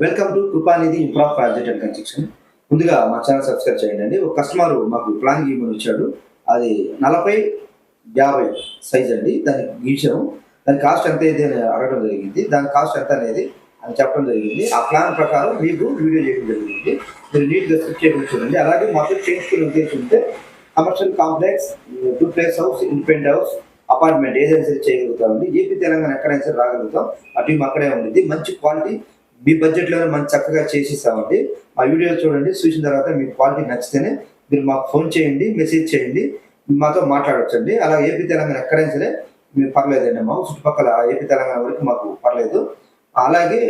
Welcome to Kripanidhi infra project and construction. ముందుగా మా channel subscribe చేయండి. ఒక కస్టమర్ మాకు ప్లాన్ గీయమని వచ్చాడు. అది 40x50 సైజ్ అండి. దానికి గీసాము. దాని కాస్ట్ ఎంత అయితే అని అడగడం జరిగింది. దాని కాస్ట్ ఎంత అనేది అని చెప్పడం జరిగింది. ఆ ప్లాన్ ప్రకారం మీకు వీడియో చేయడం జరిగింది. మీరు నీట్గా స్క్రిప్ట్ చేయడం చూడండి. అలాగే మొత్తం చేయించుకుని ఉద్దేశం ఉంటే commercial complex, duplex house, independent house, apartment ఏదైనా సరే చేయగలుగుతామండి. ఏపీ తెలంగాణ ఎక్కడైనా సరే రాగలుగుతాం. ఆ టీం అక్కడే ఉంటుంది. మంచి క్వాలిటీ మీ బడ్జెట్లోనే మనం చక్కగా చేసిస్తామండి. ఆ వీడియో చూడండి. చూసిన తర్వాత మీకు క్వాలిటీ నచ్చితేనే మీరు మాకు ఫోన్ చేయండి, మెసేజ్ చేయండి, మాతో మాట్లాడొచ్చండి. అలా ఏపీ తెలంగాణ ఎక్కడైనా సరే మీరు పర్లేదండి. మా చుట్టుపక్కల ఏపీ తెలంగాణ వరకు మాకు పర్లేదు. అలాగే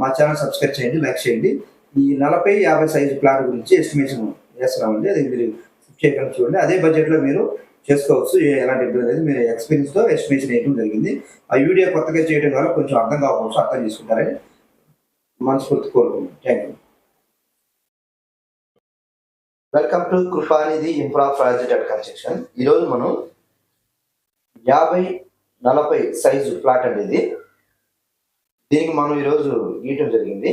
మా ఛానల్ సబ్స్క్రైబ్ చేయండి, లైక్ చేయండి. ఈ 40x50 సైజు ప్లాట్ గురించి ఎస్టిమేషన్ చేస్తున్నామండి. అది మీరు చేయగలం చూడండి. అదే బడ్జెట్లో మీరు చేసుకోవచ్చు. ఎలాంటి ఇబ్బంది లేదు. మీరు ఎక్స్పీరియన్స్తో ఎస్టిమేషన్ వేయడం జరిగింది. ఆ వీడియో కొత్తగా చేయడం వల్ల కొంచెం అర్థం కావచ్చు, అర్థం చేసుకుంటారని మనస్ఫూర్తి కోరుకుంటున్నాను. Thank you. Welcome to Kripanidhi infra project and construction. ఈరోజు మనం 50x40 సైజు ప్లాట్ అనేది దీనికి మనం ఈరోజు గీయటం జరిగింది.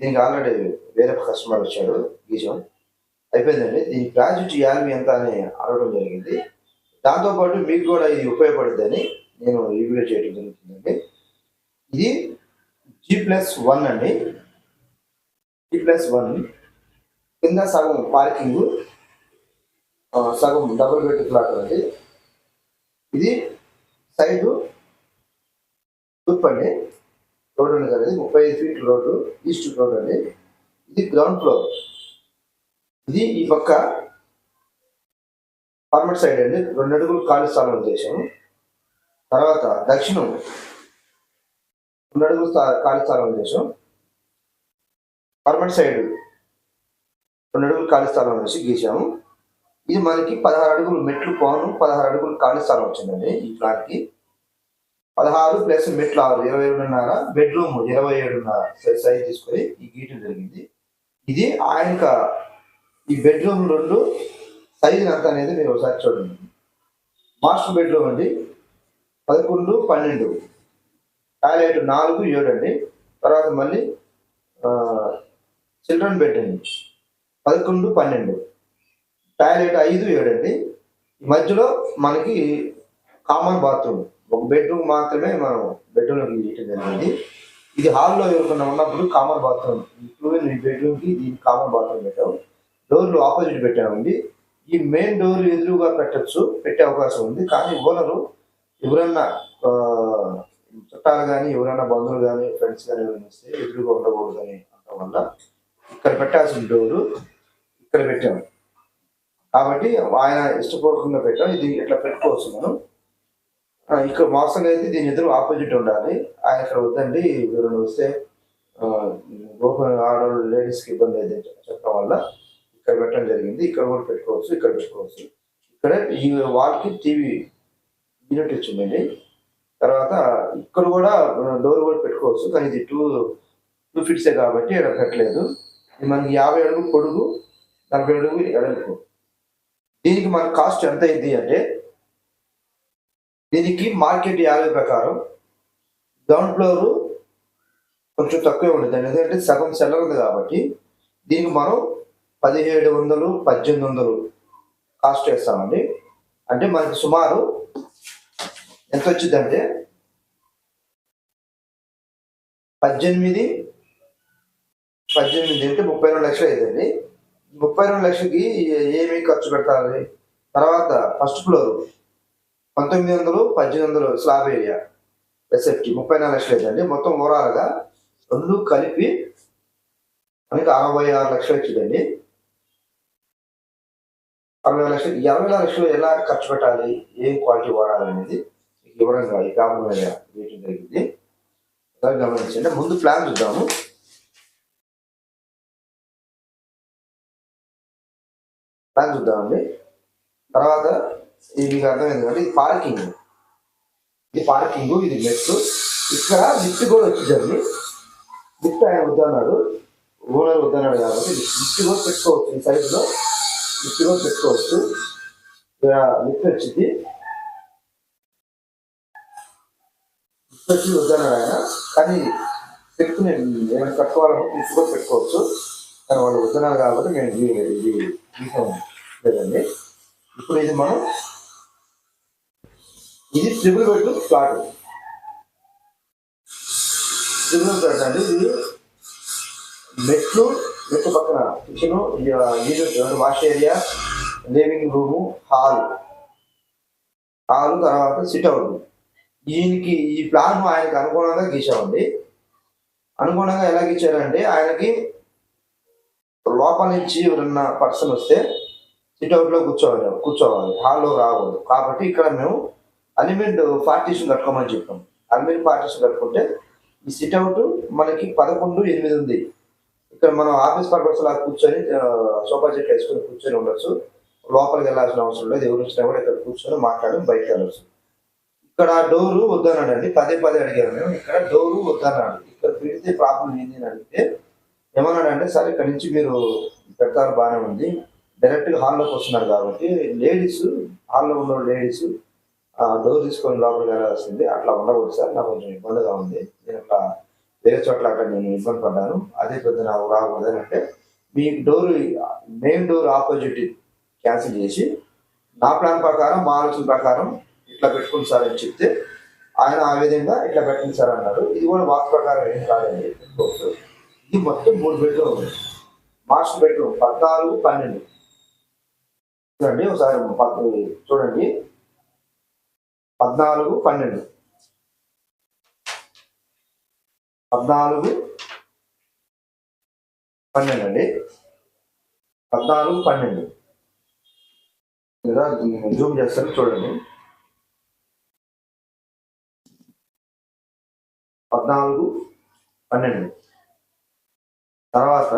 దీనికి ఆల్రెడీ వేరే కస్టమర్ వచ్చాడు, గీసాం అయిపోయిందండి. దీని ప్రాజెక్ట్ వాల్యూ ఎంత అని అడగడం జరిగింది. దాంతోపాటు మీకు కూడా ఇది ఉపయోగపడుతుందని నేను ఈ వీడియో చేయడం జరుగుతుందండి. ఇది G+1 అండి. G+1 కింద సగం పార్కింగ్, సగం డబుల్ బెడ్ ఫ్లాట్ అండి. ఇది సైడ్ తూర్పు అండి. రోడ్ ఉంది కదా, 35 ఫీట్ రోడ్డు, ఈస్ట్ రోడ్ అండి. ఇది గ్రౌండ్ ఫ్లోర్. ఇది ఈ పక్క పర్మనెంట్ సైడ్ అండి. 2 అడుగులు ఖాళీ స్థలం ఉద్దేశం. తర్వాత దక్షిణం 2 అడుగులు ఖాళీ స్థలం ఉద్దేశం. పర్మనెంట్ సైడ్ 2 అడుగులు ఖాళీ స్థలం వేసి గీసాము. ఇది మనకి 16 అడుగులు మెట్లు పోను, 16 అడుగులు ఖాళీ స్థలం వచ్చిందండి. ఈ ప్లాట్కి 16 ప్లస్ మెట్లు 6, 22.5, బెడ్రూమ్ 27.5 సైజ్ తీసుకొని ఈ గీయటం జరిగింది. ఇది ఆయనక ఈ బెడ్రూమ్ 2 సైజు ఎంత అనేది మీరు ఒకసారి చూడండి. మాస్టర్ బెడ్రూమ్ అండి 11, 12, టాయిలెట్ 4, 7 అండి. తర్వాత మళ్ళీ చిల్డ్రన్ బెడ్ అండి 11, 12, టాయిలెట్ 5, 7 అండి. ఈ మధ్యలో మనకి కామన్ బాత్రూమ్, ఒక బెడ్రూమ్ మాత్రమే మనం బెడ్రూమ్లోకి తీయటం జరిగింది. ఇది హాల్లో ఎవరికన్నా ఉన్నప్పుడు కామన్ బాత్రూమ్, ఈ బెడ్రూమ్కి దీనికి కామన్ బాత్రూమ్ పెట్టాము. డోర్లు ఆపోజిట్ పెట్టామండి. ఈ మెయిన్ డోర్ ఎదురుగా పెట్టే అవకాశం ఉంది. కానీ ఓనరు ఎవరన్నా చుట్టాలు కానీ, ఎవరైనా బంధువులు కానీ, ఫ్రెండ్స్ కానీ ఎవరైనా వస్తే ఎదురుగా ఉండకూడదు అని అనడం వల్ల ఇక్కడ పెట్టాల్సిన డోరు ఇక్కడ పెట్టాము. కాబట్టి ఆయన ఇష్టపూర్వకంగా పెట్టాం. ఇది ఇట్లా పెట్టుకోవచ్చు మనం. ఇక్కడ మోసంగా అయితే దీని ఎదురు ఆపోజిట్ ఉండాలి. ఆయన ఇక్కడ వద్దండి, ఎవరైనా వస్తే ఆడవాళ్ళు లేడీస్కి ఇబ్బంది అయితే చెప్పడం వల్ల ఇక్కడ పెట్టడం జరిగింది. ఇక్కడ కూడా పెట్టుకోవచ్చు, ఇక్కడ పెట్టుకోవచ్చు. ఇక్కడ ఈ వాల్కి టీవీ యూనిట్ వచ్చిందండి. తర్వాత ఇక్కడ కూడా డోర్ కూడా పెట్టుకోవచ్చు. కానీ ఇది 2 ఫీట్సే కాబట్టి ఇక్కడ పెట్టలేదు. ఇది మనకి 50 అడుగులు పొడుగు, 40 అడుగులు ఎడల్పు. దీనికి మన కాస్ట్ ఎంత అయింది అంటే, దీనికి మార్కెట్ వాల్యూ ప్రకారం గ్రౌండ్ ఫ్లోర్ కొంచెం తక్కువే ఉంటుంది. ఎందుకంటే సగం సెల్లర్ ఉంది కాబట్టి దీనికి మనం 1700, 1800 కాస్ట్ వేస్తామండి. అంటే మనకి సుమారు ఎంత వచ్చిందంటే 18 అంటే 32 లక్షలు అవుతుంది. 32 లక్షలకి ఏమి ఖర్చు పెట్టాలి? తర్వాత first floor 1900, 1800 slab area SFT 34 లక్షలు అవుతుందండి. మొత్తం ఓవరాల్గా 2 కలిపి మనకి 66 లక్షలు వచ్చిందండి. 60 లక్షలు, 20 లక్షలు ఎలా ఖర్చు పెట్టాలి, ఏం క్వాలిటీ వాడాలి అనేది వివరంగా ఈ కామన్ మీద వేయటం జరిగింది. గమనించండి. ముందు ప్లాన్ చూద్దాము. ప్లాన్ చూద్దామండి. తర్వాత ఇది మీకు అర్థమైంది కాబట్టి ఇది పార్కింగ్, ఇది మెట్లు. ఇక్కడ లిఫ్ట్ కూడా వచ్చిందండి. లిఫ్ట్ ఆయన వద్దన్నాడు, ఓనర్ వద్దన్నాడు కాబట్టి లిఫ్ట్ కూడా పెట్టుకోవచ్చు. ఈ సైజులో లిఫ్ట్ కూడా పెట్టుకోవచ్చు. లిఫ్ట్ వచ్చింది, లిఫ్ట్ వచ్చి వద్దన్నాడు ఆయన. కానీ పెట్టుకుని ఏమైనా కట్టుకోవాలంటే ఇప్పుడు కూడా పెట్టుకోవచ్చు, కానీ వాళ్ళు వద్దన్నారు కాబట్టి మేము ఇది గీసాం లేదండి. ఇప్పుడు ఇది మనం ఇది triple bedroom flat. Triple flat అండి. ఇది మెట్లు పక్కన kitchen, wash area, living room, hall తర్వాత సిట్అవుట్. దీనికి ఈ ప్లాన్ ఆయనకు అనుగుణంగా గీసామండి. అనుగుణంగా ఎలా గీచారంటే ఆయనకి లోపల నుంచి ఎవరన్నా పర్సన్ వస్తే సిట్అవుట్లో కూర్చోవాలి, హాల్లో రాకూడదు. కాబట్టి ఇక్కడ మేము అలిమెంట్ పార్టీషన్ కట్టుకోమని చెప్పాం. అలిమెంట్ పార్టీషన్ కట్టుకుంటే ఈ సిట్అవుట్ మనకి 11:8 ఉంది. ఇక్కడ మనం ఆఫీస్ పర్పస్ లాగా కూర్చొని సోఫా సెట్ వేసుకొని కూర్చొని ఉండొచ్చు. లోపలికి వెళ్ళాల్సిన అవసరం లేదు. ఎవరు వచ్చినా కూడా ఇక్కడ కూర్చొని మాట్లాడి బయటకు వెళ్ళచ్చు. ఇక్కడ డోరు వద్దన్నాడండి. పదే అడిగారు మేము. ఇక్కడ డోరు వద్దన్నాడు. ఇక్కడ పెడితే ప్రాబ్లం ఏంటి అని అడిగితే ఏమన్నాడంటే, సరే ఇక్కడ నుంచి మీరు పెడతారు బాగానే ఉంది, డైరెక్ట్గా హాల్లోకి వస్తున్నారు కాబట్టి హాల్లో ఉన్న లేడీస్ డోర్ తీసుకొని లోపలికి వెళ్ళాల్సింది. అట్లా ఉండకూడదు సార్, నాకు కొంచెం ఇబ్బందిగా ఉంది, నేను అట్లా వేరే చోట్ల అక్కడ నేను ఇబ్బంది పడ్డాను, అదే పెద్ద నాకు రాకూడదు అని అంటే, మీ మెయిన్ డోర్ ఆపోజిట్ క్యాన్సిల్ చేసి నా ప్లాన్ ప్రకారం, మా ఆలోచన ప్రకారం ఇట్లా పెట్టుకుని సార్ అని చెప్తే ఆయన ఆ విధంగా ఇట్లా పెట్టండి సార్ అన్నారు. ఇది కూడా వాస్తు ప్రకారం ఏం కాదండి, పెట్టుకోవచ్చు. ఇది మొత్తం 3 బెడ్రూమ్ ఉంది. మాస్టర్ బెడ్రూమ్ 14-12 చూడండి. ఒకసారి చూడండి, 14-12 అండి. 14-12 లేదా జూమ్ చేస్తారు చూడండి. 14-12 తర్వాత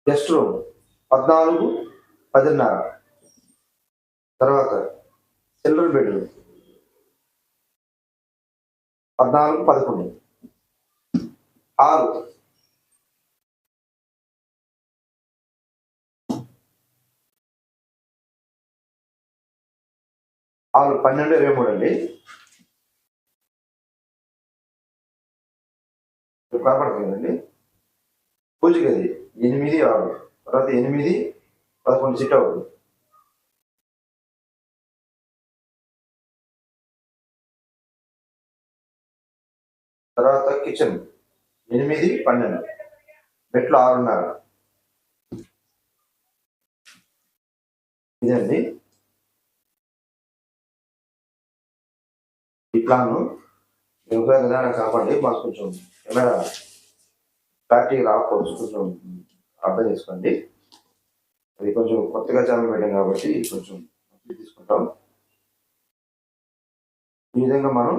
గెస్ట్ రూమ్ 14-10:30 తర్వాత చిల్డ్రన్ బెడ్రూమ్ 14-11 హాల్ 12-23 అండి. కనపడుతుందండి. పూజ గది 8-6 తర్వాత 8-11 సిట్అవుట్. తర్వాత కిచెన్ 8-12 మెట్లు 6:30. ఇదండి ఈ ప్లాను. విధానం కాపాడి మాకు కొంచెం కెమెరా క్లారిటీ రాకపోవచ్చు, కొంచెం అర్థం చేసుకోండి. అది కొంచెం కొత్తగా ఛానల్ పెట్టాం కాబట్టి కొంచెం తీసుకుంటాం. ఈ విధంగా మనం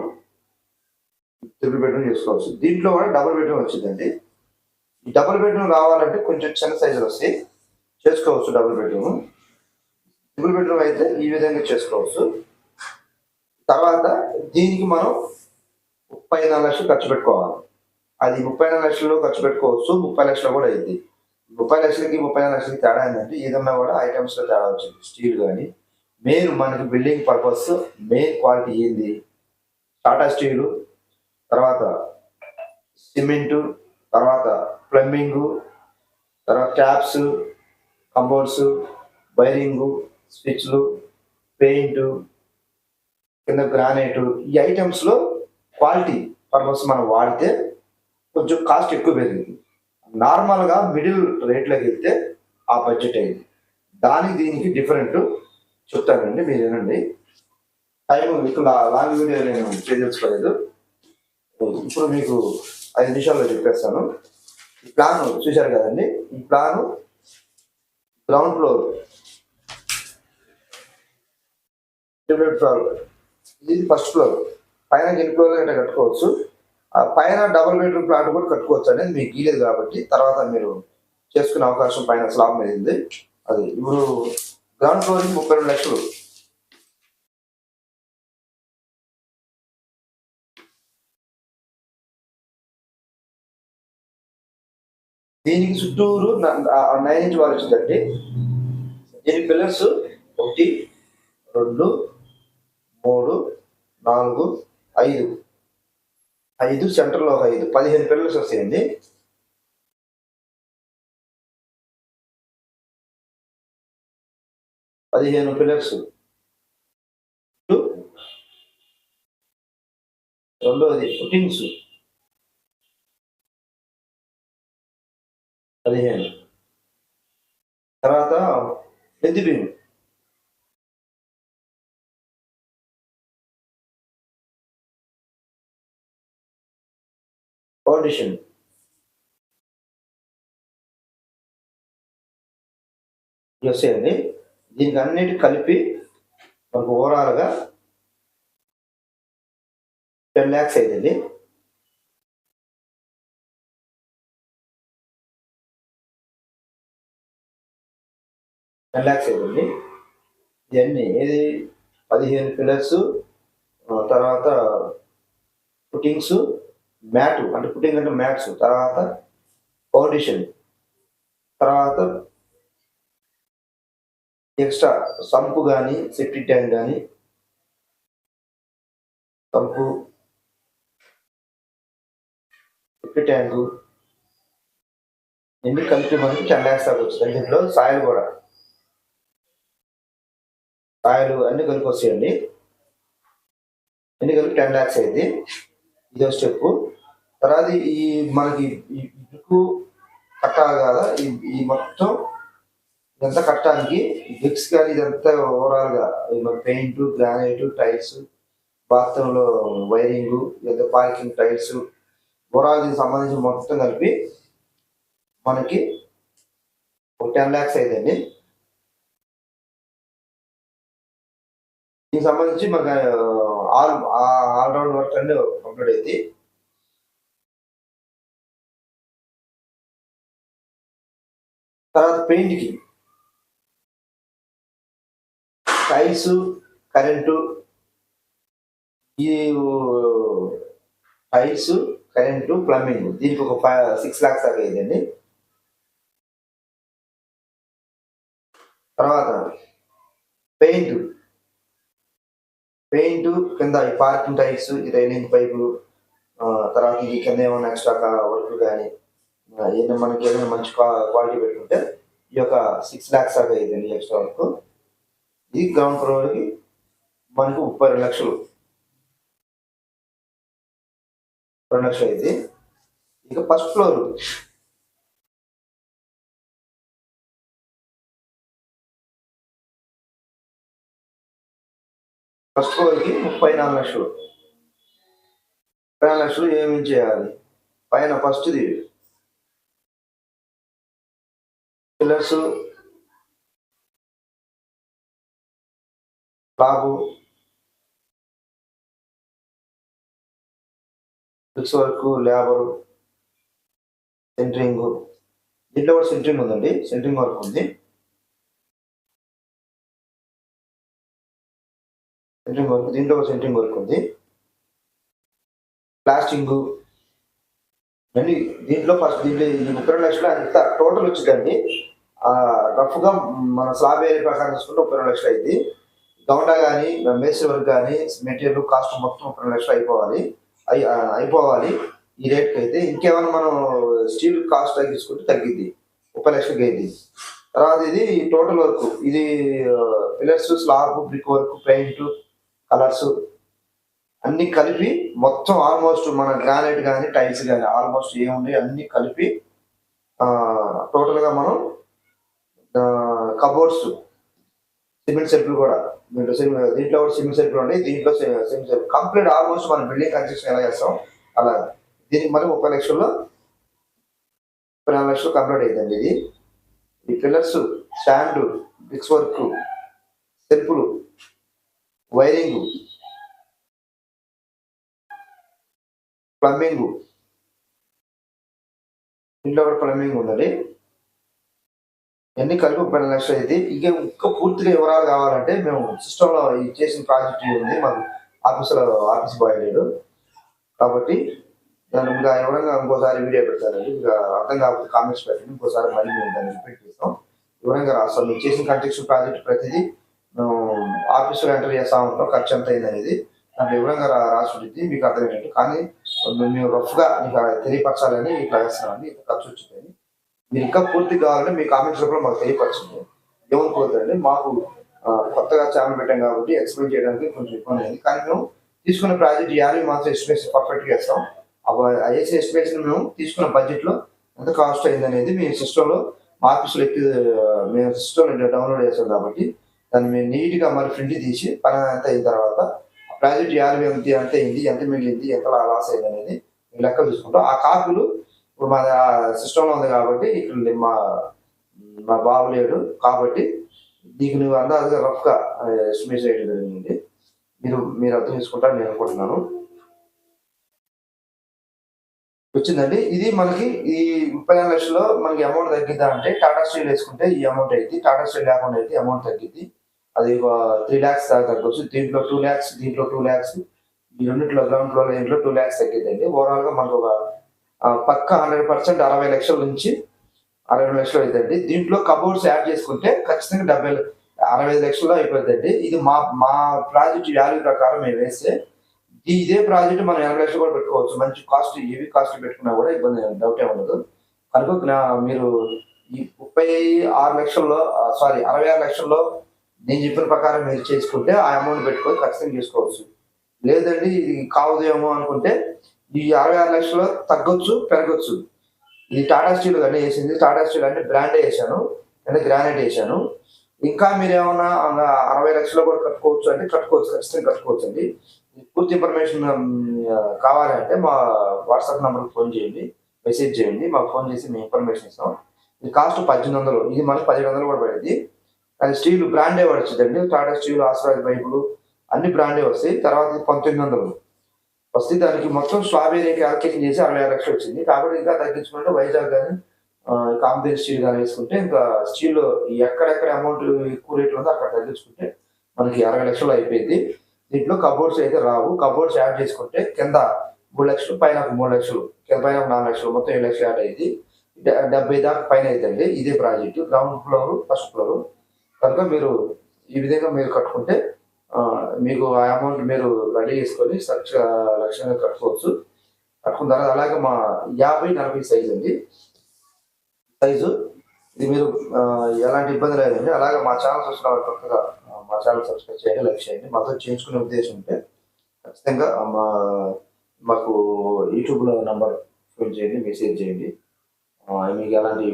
ట్రిపుల్ బెడ్రూమ్ చేసుకోవచ్చు. దీంట్లో కూడా డబుల్ బెడ్రూమ్ వచ్చిందండి. ఈ డబుల్ బెడ్రూమ్ రావాలంటే కొంచెం చిన్న సైజులు వస్తాయి, చేసుకోవచ్చు. డబుల్ బెడ్రూమ్, ట్రిపుల్ బెడ్రూమ్ అయితే ఈ విధంగా చేసుకోవచ్చు. తర్వాత దీనికి మనం 34 లక్షలు ఖర్చు పెట్టుకోవాలి. అది 34 లక్షలు ఖర్చు పెట్టుకోవచ్చు, 30 లక్షలు కూడా అయింది. 30 లక్షలకి 34 లక్షలకి తేడా ఏంటంటే ఏదన్నా కూడా ఐటమ్స్లో తేడా వచ్చింది. స్టీల్ కానీ మెయిన్ మనకి బిల్డింగ్ పర్పస్ మెయిన్ క్వాలిటీ ఏంది, టాటా స్టీలు, తర్వాత సిమెంటు, తర్వాత ప్లంబింగు, తర్వాత ట్యాప్స్, కంపౌండ్స్, వైరింగు, స్విచ్లు, పెయింటు, కింద గ్రానైట్, ఈ ఐటమ్స్లో క్వాలిటీ పర్పస్ మనం వాడితే కొంచెం కాస్ట్ ఎక్కువ పెరిగింది. నార్మల్గా మిడిల్ రేట్లోకి వెళ్తే ఆ బడ్జెట్ అయింది. దీనికి డిఫరెంట్ చెప్తానండి, మీరు వినండి. టైం ఇక్కడ లాంగ్ వీడియో నేను చేయదలుచుకోలేదు. ఇప్పుడు మీకు 5 నిమిషాల్లో చెప్పేస్తాను. ఈ ప్లాన్ చూశారు కదండి. ఈ ప్లాను గ్రౌండ్ ఫ్లోర్, ఇది ఫస్ట్ ఫ్లోర్. పైన ఎన్ని ఫ్లోర్లు గట్రా కట్టుకోవచ్చు. పైన డబుల్ బెడ్రూమ్ ఫ్లాట్ కూడా కట్టుకోవచ్చు అనేది మీకు గీలేదు కాబట్టి తర్వాత మీరు చేసుకునే అవకాశం పైన స్లాబ్ మీద ఉంది. అది ఇప్పుడు గ్రౌండ్ ఫ్లోరింగ్ 32 లక్షలు. దీనికి చుట్టూరు 9 ఇంచ్ వాల్ వచ్చిందండి. దీనికి పిల్లర్స్ 1, 2, 3, 4, 5 5 సెంటర్లో ఒక 5 15 పిల్లర్స్ వస్తాయండి. 15 పిల్లర్స్. రెండోది ఫుటింగ్స్ 15. తర్వాత ఎద్దు బీమ్. ఫౌండేషన్. ఇవి వస్తాయండి. దీనికి అన్నిటి కలిపి మనకు ఓవరాల్గా 10 lakhs అయిందండి. అయిందండి. ఇవన్నీ ఏది 15 పిల్లర్స్, తర్వాత ఫుటింగ్స్, మ్యాట్ అంటే ఫుటింగ్ అంటే మ్యాట్స్, తర్వాత ఫౌండేషన్, తర్వాత ఎక్స్ట్రా సంపు కానీ సెప్టిక్ ట్యాంక్ కానీ సంపు సెప్టిక్ ట్యాంకు ఎన్ని కలిపి మనకి 10 lakhs దాకా వచ్చింది. దీంట్లో సాయిల్ కూడా సాయిల్ అన్ని కలిపి వస్తాయండి. ఎన్ని కలిపి 10 lakhs అయింది. ఇదో స్టెప్. తర్వాత ఈ మనకి ఇటుకు కట్టాలి కదా, ఈ మొత్తం ఇదంతా కట్టడానికి బ్రిక్స్ కానీ ఇదంతా ఓవరాల్గా పెయింట్, గ్రానైట్, టైల్స్, బాత్రూంలో వైరింగ్, లేదా పార్కింగ్ టైల్స్, ఓవరాల్ దీనికి సంబంధించి మొత్తం కలిపి మనకి ఒక 10 lakhs అయిందండి. దీనికి సంబంధించి మనకు ఆల్రౌండ్ వర్క్ అన్నీ కంప్లీట్ అయింది. తర్వాత పెయింట్కి టైల్స్, కరెంటు, ఈ టైల్స్, కరెంటు, ప్లంబింగ్ దీనికి ఒక 6 lakhs దాకా అయిందండి. తర్వాత పెయింట్ కింద ఈ పార్కింగ్ టైల్స్, ఈ రైలింగ్ పైపులు, తర్వాత ఇది కింద ఏమైనా ఎక్స్ట్రా వర్క్ కానీ ఏదైనా మనకి ఏదైనా మంచి క్వాలిటీ పెట్టుకుంటే ఈ యొక్క 6 lakhs దాకా అయిందండి ఎక్స్ట్రా వర్క్. ఈ గ్రౌండ్ ఫ్లోర్కి మనకు 32 లక్షలు అయింది. ఇక ఫస్ట్ ఫ్లోర్ కి 34 లక్షలు. 34 లక్షలు ఏమేమి చేయాలి? పైన ఫస్ట్ది pillars, slab, bricks work, labour, centering. దీంట్లో కూడా సెంటరింగ్ ఉందండి, సెంటరింగ్ వర్క్ ఉంది. దీంట్లో సెంటరింగ్ వర్క్ ఉంది. ప్లాస్టింగ్ అన్ని దీంట్లో ఫస్ట్ దీంట్లో 32 లక్షలు అంత టోటల్ వచ్చిందండి. రఫ్గా మన స్లాబ్ ఏరియా ప్రకారం చూసుకుంటే 32 లక్షలు అయింది. గౌండా కానీ మేస్త్రి వర్క్ కానీ మెటీరియల్ కాస్ట్ మొత్తం 32 లక్షలు అయిపోవాలి ఈ రేట్కి అయితే. ఇంకేమైనా మనం స్టీల్ కాస్ట్ తగ్గించుకుంటే తగ్గింది, 30 లక్షలకి అయింది. తర్వాత ఇది టోటల్ వర్క్, ఇది pillars, slab, brick work, paint, colours అన్ని కలిపి మొత్తం ఆల్మోస్ట్ మన గ్రానైట్ కానీ టైల్స్ కానీ ఆల్మోస్ట్ ఏముంది అన్ని కలిపి టోటల్గా మనం కబోర్డ్స్, సిమెంట్ సెల్ఫ్లు కూడా దీంట్లో కూడా సిమెంట్ సెల్ఫ్లు ఉన్నాయి. దీంట్లో సిమెంట్ సెల్ఫ్ కంప్లీట్ ఆల్మోస్ట్ మనం బిల్డింగ్ కన్స్ట్రక్షన్ ఎలా చేస్తాం అలా. దీనికి మరి 30 లక్షల్లో 34 లక్షలు కంప్లీట్ అయిందండి. ఇది ఈ పిల్లర్స్, స్టాండ్, బ్రిక్స్ వర్క్, సెల్ఫ్లు, వైరింగ్, ప్లంబింగ్, ఇంట్లో కూడా ప్లంబింగ్ ఉందండి. ఇవన్నీ కలిపి 12 లక్షలు అయింది. ఇంకా పూర్తిగా వివరాలు కావాలంటే మేము సిస్టంలో చేసిన ప్రాజెక్ట్ ఉంది, మాకు ఆఫీస్ బాయ్ లేడు కాబట్టి దాన్ని ఇంకా వివరంగా ఇంకోసారి వీడియో పెడతానండి. ఇంకా అర్థం కాకపోతే కామెంట్స్ పెట్టండి, ఇంకోసారి మళ్ళీ మేము దాన్ని రిపీట్ చేస్తాం, వివరంగా రాస్తాం. మేము చేసిన కన్స్ట్రక్షన్ ప్రాజెక్ట్ ప్రతిదీ ఆఫీసులో ఎంటర్ చేస్తా ఉంటాం, ఖర్చు ఎంత అయింది అనేది దాంట్లో వివరంగా రాసి ఉంటుంది మీకు అర్థమయ్యేటట్టు. కానీ మేము రఫ్గా మీకు తెలియపరచాలని ఇట్లా వేస్తున్నామండి. ఇంత ఖర్చు వచ్చిందని. మీరు ఇంకా పూర్తి కావాలంటే మీ కామెంట్స్ రూపంలో మాకు తెలియపరచండి. ఏమనుకోవద్దండి, మాకు కొత్తగా ఛానల్ పెట్టాం కాబట్టి ఎక్స్ప్లెయిన్ చేయడానికి కొంచెం ఇబ్బంది అయింది. కానీ మేము తీసుకున్న ప్రాజెక్ట్ 50 మాత్రం ఎస్టిమేషన్ పర్ఫెక్ట్గా వేస్తాం. ఆ వేసే ఎస్టిమేషన్ మేము తీసుకున్న బడ్జెట్లో ఎంత కాస్ట్ అయింది అనేది మీ సిస్టంలో మా ఆఫీస్లో ఎక్కి మేము సిస్టంలో డౌన్లోడ్ చేస్తాం కాబట్టి దాన్ని మేము నీట్గా మరి ప్రింట్ తీసి పని ఎంత అయిన తర్వాత ప్రాజెక్ట్ 50 ఎంత అయింది, ఎంత మిగిలింది, ఎంత లాస్ అయింది అనేది మేము లెక్క చూసుకుంటాం. ఆ కాపీలు ఇప్పుడు మా సిస్టంలో ఉంది కాబట్టి ఇక్కడ మా బాబు లేడు కాబట్టి నీకు నువ్వు అందాజుగా రఫ్గా ఎస్టిమేట్ చేయడం జరిగింది. మీరు అర్థం చేసుకుంటారని నేను అనుకుంటున్నాను. వచ్చిందండి. ఇది మనకి ఈ 34 లక్షల్లో మనకి అమౌంట్ తగ్గిద్దా అంటే టాటా స్టీల్ వేసుకుంటే ఈ అమౌంట్ అయింది. టాటా స్టీల్ లేకుండా అయితే అమౌంట్ తగ్గిద్ది. అది 3 lakhs దాకా తగ్గొచ్చు. దీంట్లో 2 lakhs, దీంట్లో 2 lakhs, ఈ రెండిట్లో గ్రౌండ్ ఫ్లోర్ ఇంట్లో 2 lakhs తగ్గిద్దండి. ఓవరాల్ గా మనకు ఒక పక్క 100% 60 లక్షల నుంచి 62 లక్షలు అవుతుందండి. దీంట్లో కబోర్డ్స్ యాడ్ చేసుకుంటే ఖచ్చితంగా 65 లక్షల్లో అయిపోతుందండి. ఇది మా మా ప్రాజెక్ట్ వాల్యూ ప్రకారం మేము వేస్తే ఇదే ప్రాజెక్ట్ మనం 80 లక్షలు కూడా పెట్టుకోవచ్చు. మంచి కాస్ట్, హెవీ కాస్ట్ పెట్టుకున్నా కూడా ఇబ్బంది డౌట్ ఏమి ఉండదు. కనుక మీరు ఈ 36 లక్షల్లో 66 లక్షల్లో నేను చెప్పిన ప్రకారం మీరు చేసుకుంటే ఆ అమౌంట్ పెట్టుకొని ఖచ్చితంగా చేసుకోవచ్చు. లేదండి ఇది కావదేమో అనుకుంటే ఈ 66 లక్షలు తగ్గొచ్చు, పెరగొచ్చు. ఇది టాటా స్టీల్ కానీ వేసింది. టాటా స్టీల్ అంటే బ్రాండే వేసాను, అంటే గ్రానైట్ వేసాను. ఇంకా మీరు ఏమన్నా 60 లక్షలు కూడా కట్టుకోవచ్చు అంటే కట్టుకోవచ్చు, ఖచ్చితంగా కట్టుకోవచ్చు అండి. పూర్తి ఇన్ఫర్మేషన్ కావాలంటే మా వాట్సాప్ నెంబర్కి ఫోన్ చేయండి, మెసేజ్ చేయండి. మాకు ఫోన్ చేసి మేము ఇన్ఫర్మేషన్ ఇస్తాం. ఇది కాస్ట్ 1800, ఇది మనకి 1700 కూడా పడింది. అది స్టీల్ బ్రాండే పడుతుందండి. టాటా స్టీల్, ఆస్ట్రాల్ పైపులు అన్ని బ్రాండే వస్తాయి. తర్వాత 1900 వస్తే దానికి మొత్తం స్ట్రాబెరీ క్యాల్కులేషన్ చేసి 66 లక్షలు వచ్చింది. కాబట్టి ఇంకా తగ్గించుకుంటే వైజాగ్ కానీ కాంబినేషన్ స్టీల్ కానీ వేసుకుంటే ఇంకా స్టీల్ ఎక్కడెక్కడ అమౌంట్ ఎక్కువ రేట్లు ఉందో అక్కడ తగ్గించుకుంటే మనకి 60 లక్షలు అయిపోయింది. దీంట్లో కబోర్డ్స్ అయితే రావు. కబోర్డ్స్ యాడ్ చేసుకుంటే కింద 3 లక్షలు, పైన 3 లక్షలు, కింద పైన 4 లక్షలు, మొత్తం 7 లక్షలు యాడ్ అయింది. 70 దాకా పైన అవుతుంది. ఇదే project ground floor, first floor. కనుక మీరు ఈ విధంగా మీరు కట్టుకుంటే మీకు ఆ అమౌంట్ మీరు రెడీ చేసుకొని లక్షంగా కట్టుకోవచ్చు. కట్టుకున్న తర్వాత అలాగే మా 50-40 సైజు అండి సైజు. ఇది మీరు ఎలాంటి ఇబ్బంది లేదండి. అలాగే మా ఛానల్ చూసిన వారు కొత్తగా మా ఛానల్ సబ్స్క్రైబ్ చేయండి, లైక్ చేయండి. మాతో చేయించుకునే ఉద్దేశం ఉంటే ఖచ్చితంగా మాకు యూట్యూబ్లో నంబర్ ఫోన్ చేయండి, మెసేజ్ చేయండి. మీకు ఎలాంటి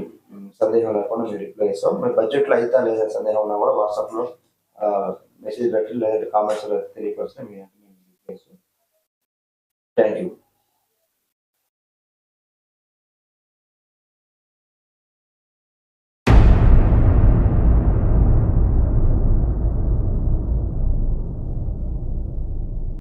సందేహం లేకుండా మేము రిప్లై ఇస్తాం. మీ బడ్జెట్లో అయితే లేదా సందేహం ఉన్నా కూడా వాట్సాప్లో మెసేజ్ పెట్టి లేదంటే కామెంట్స్లో తెలియపరిస్తే మేము రిప్లై ఇస్తాం. Thank you.